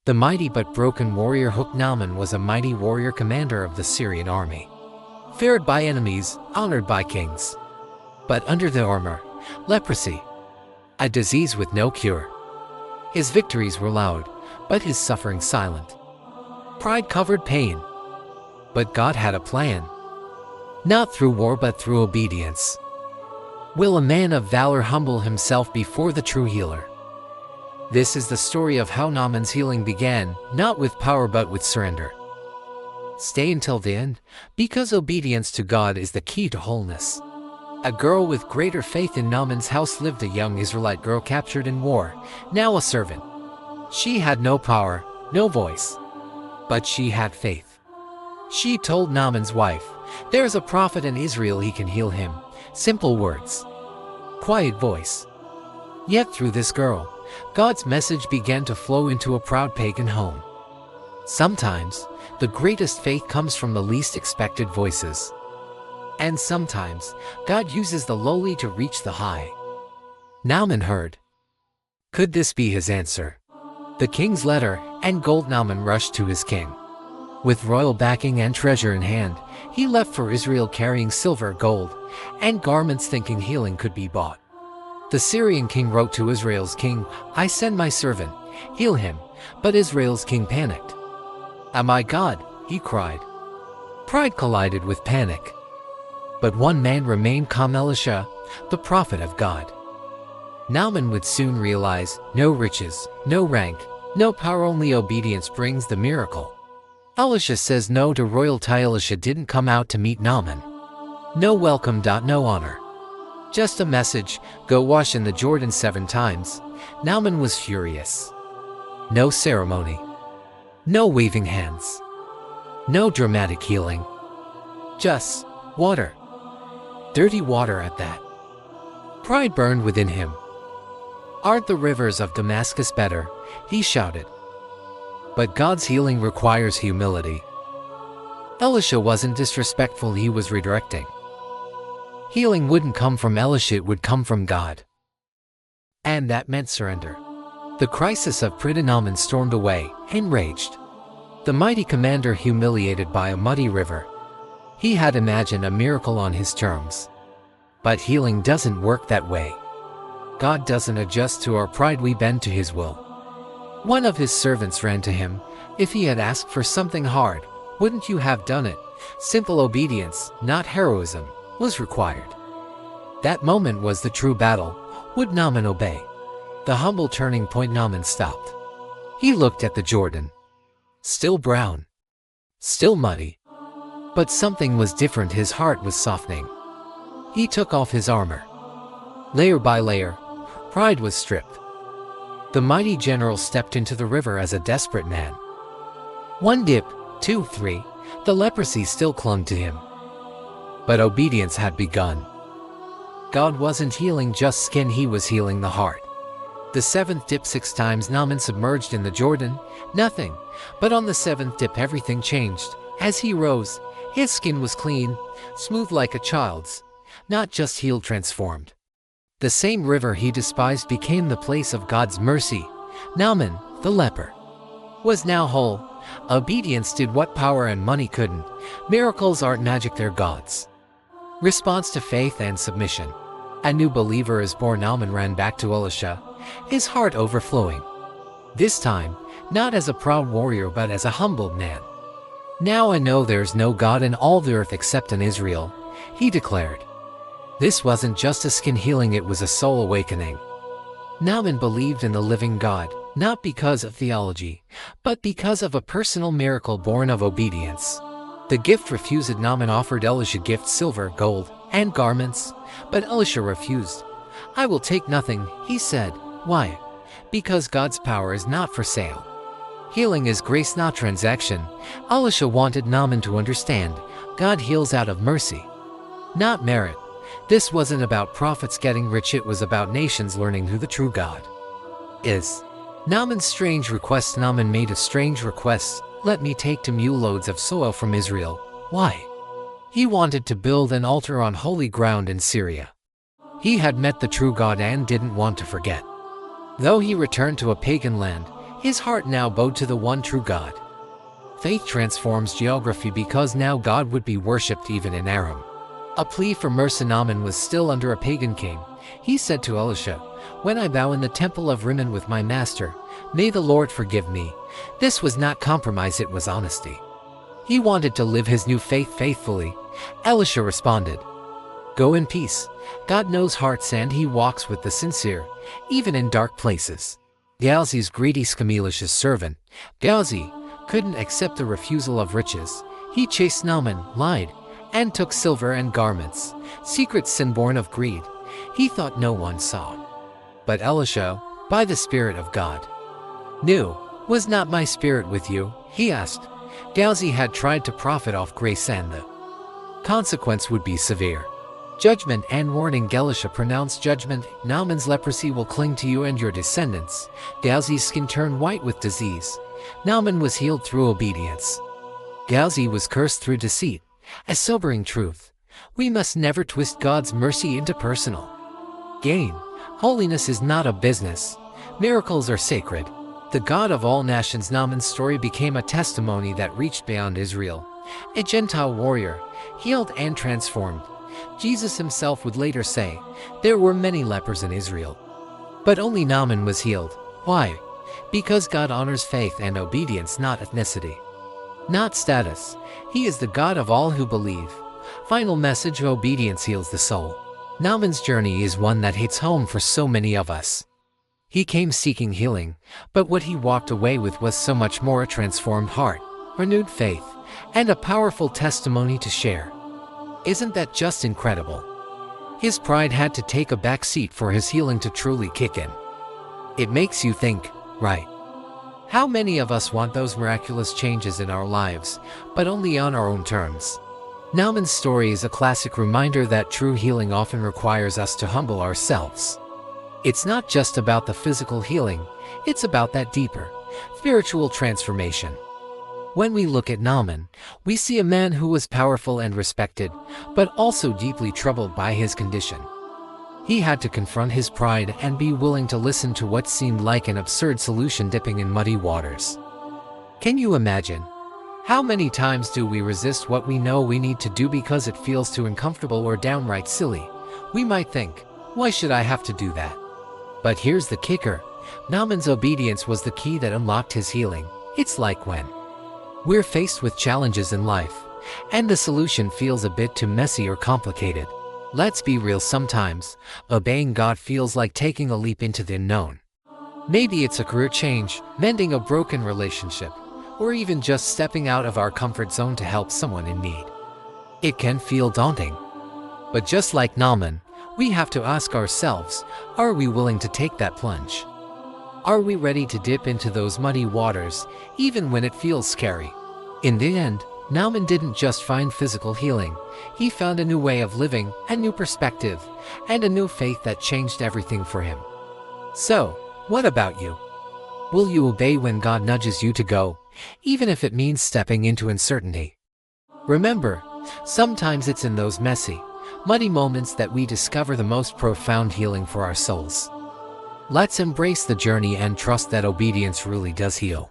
The mighty but broken warrior Naaman was a mighty warrior commander of the Syrian army. Feared by enemies, honored by kings. But under the armor, leprosy. A disease with no cure. His victories were loud, but his suffering silent. Pride covered pain. But God had a plan. Not through war but through obedience. Will a man of valor humble himself before the true healer? This is the story of how Naaman's healing began, not with power but with surrender. Stay until the end, because obedience to God is the key to wholeness. A girl with greater faith in Naaman's house lived, a young Israelite girl captured in war, now a servant. She had no power, no voice. But she had faith. She told Naaman's wife, "There is a prophet in Israel, he can heal him." Simple words. Quiet voice. Yet through this girl, God's message began to flow into a proud pagan home. Sometimes, the greatest faith comes from the least expected voices. And sometimes, God uses the lowly to reach the high. Naaman heard. Could this be his answer? The king's letter and gold. Naaman rushed to his king. With royal backing and treasure in hand, he left for Israel carrying silver, gold, and garments, thinking healing could be bought. The Syrian king wrote to Israel's king, "I send my servant, heal him." But Israel's king panicked. "Am I God?" he cried. Pride collided with panic. But one man remained calm, Elisha, the prophet of God. Naaman would soon realize, no riches, no rank, no power, only obedience brings the miracle. Elisha says no to royalty. Elisha didn't come out to meet Naaman. No welcome. No honor. Just a message, go wash in the Jordan 7 times. Naaman was furious. No ceremony. No waving hands. No dramatic healing. Just water. Dirty water at that. Pride burned within him. "Aren't the rivers of Damascus better?" he shouted. But God's healing requires humility. Elisha wasn't disrespectful, he was redirecting. Healing wouldn't come from Elisha, it would come from God. And that meant surrender. The crisis of pride. Naaman stormed away, enraged. The mighty commander humiliated by a muddy river. He had imagined a miracle on his terms. But healing doesn't work that way. God doesn't adjust to our pride, we bend to his will. One of his servants ran to him. "If he had asked for something hard, wouldn't you have done it?" Simple obedience, not heroism, was required. That moment was the true battle. Would Naaman obey? The humble turning point. Naaman stopped. He looked at the Jordan. Still brown. Still muddy. But something was different. His heart was softening. He took off his armor. Layer by layer, pride was stripped. The mighty general stepped into the river as a desperate man. 1 dip, 2, 3, the leprosy still clung to him. But obedience had begun. God wasn't healing just skin, he was healing the heart. The 7th dip 6 times, Naaman submerged in the Jordan, nothing. But on the 7th dip everything changed. As he rose, his skin was clean, smooth like a child's. Not just healed, transformed. The same river he despised became the place of God's mercy. Naaman, the leper, was now whole. Obedience did what power and money couldn't. Miracles aren't magic, they're God's response to faith and submission. A new believer is born. Naaman ran back to Elisha, his heart overflowing. This time, not as a proud warrior but as a humbled man. "Now I know there's no God in all the earth except in Israel," he declared. This wasn't just a skin healing, it was a soul awakening. Naaman believed in the living God, not because of theology, but because of a personal miracle born of obedience. The gift refused. Naaman offered Elisha gifts, silver, gold, and garments, but Elisha refused. "I will take nothing," he said. Why? Because God's power is not for sale. Healing is grace, not transaction. Elisha wanted Naaman to understand, God heals out of mercy, not merit. This wasn't about prophets getting rich, it was about nations learning who the true God is. Naaman's strange request. Naaman made a strange request. "Let me take 2 mule loads of soil from Israel." Why? He wanted to build an altar on holy ground in Syria. He had met the true God and didn't want to forget. Though he returned to a pagan land, His heart now bowed to the one true God. Faith transforms geography because now God would be worshipped even in Aram. A plea for mercy. Naaman was still under a pagan king. He said to Elisha, "When I bow in the temple of Rimmon with my master, may the Lord forgive me." This was not compromise, it was honesty. He wanted to live his new faith faithfully. Elisha responded, "Go in peace. God knows hearts and he walks with the sincere, even in dark places." Gehazi's greedy Elisha's servant, Gehazi, couldn't accept the refusal of riches. He chased Naaman, lied, and took silver and garments, secret sin born of greed. He thought no one saw. But Elisha, by the Spirit of God, knew. "Was not my spirit with you?" he asked. Gehazi had tried to profit off grace and the consequence would be severe. Judgment and warning. Elisha pronounced judgment. "Naaman's leprosy will cling to you and your descendants." Gehazi's skin turned white with disease. Naaman was healed through obedience. Gehazi was cursed through deceit. A sobering truth. We must never twist God's mercy into personal gain. Holiness is not a business. Miracles are sacred. The God of all nations. Naaman's story became a testimony that reached beyond Israel. A Gentile warrior, healed and transformed. Jesus himself would later say, "There were many lepers in Israel, but only Naaman was healed." Why? Because God honors faith and obedience, not ethnicity, not status. He is the God of all who believe. Final message: obedience heals the soul. Naaman's journey is one that hits home for so many of us. He came seeking healing, but what he walked away with was so much more: a transformed heart, renewed faith, and a powerful testimony to share. Isn't that just incredible? His pride had to take a back seat for his healing to truly kick in. It makes you think, right? How many of us want those miraculous changes in our lives, but only on our own terms? Naaman's story is a classic reminder that true healing often requires us to humble ourselves. It's not just about the physical healing, it's about that deeper, spiritual transformation. When we look at Naaman, we see a man who was powerful and respected, but also deeply troubled by his condition. He had to confront his pride and be willing to listen to what seemed like an absurd solution, dipping in muddy waters. Can you imagine? How many times do we resist what we know we need to do because it feels too uncomfortable or downright silly? We might think, "Why should I have to do that?" But here's the kicker. Naaman's obedience was the key that unlocked his healing. It's like when we're faced with challenges in life, and the solution feels a bit too messy or complicated. Let's be real, sometimes obeying God feels like taking a leap into the unknown. Maybe it's a career change, mending a broken relationship, or even just stepping out of our comfort zone to help someone in need. It can feel daunting. But just like Naaman, we have to ask ourselves, are we willing to take that plunge? Are we ready to dip into those muddy waters, even when it feels scary? In the end, Naaman didn't just find physical healing. He found a new way of living, a new perspective, and a new faith that changed everything for him. So, what about you? Will you obey when God nudges you to go, even if it means stepping into uncertainty? Remember, sometimes it's in those messy, muddy moments that we discover the most profound healing for our souls. Let's embrace the journey and trust that obedience really does heal.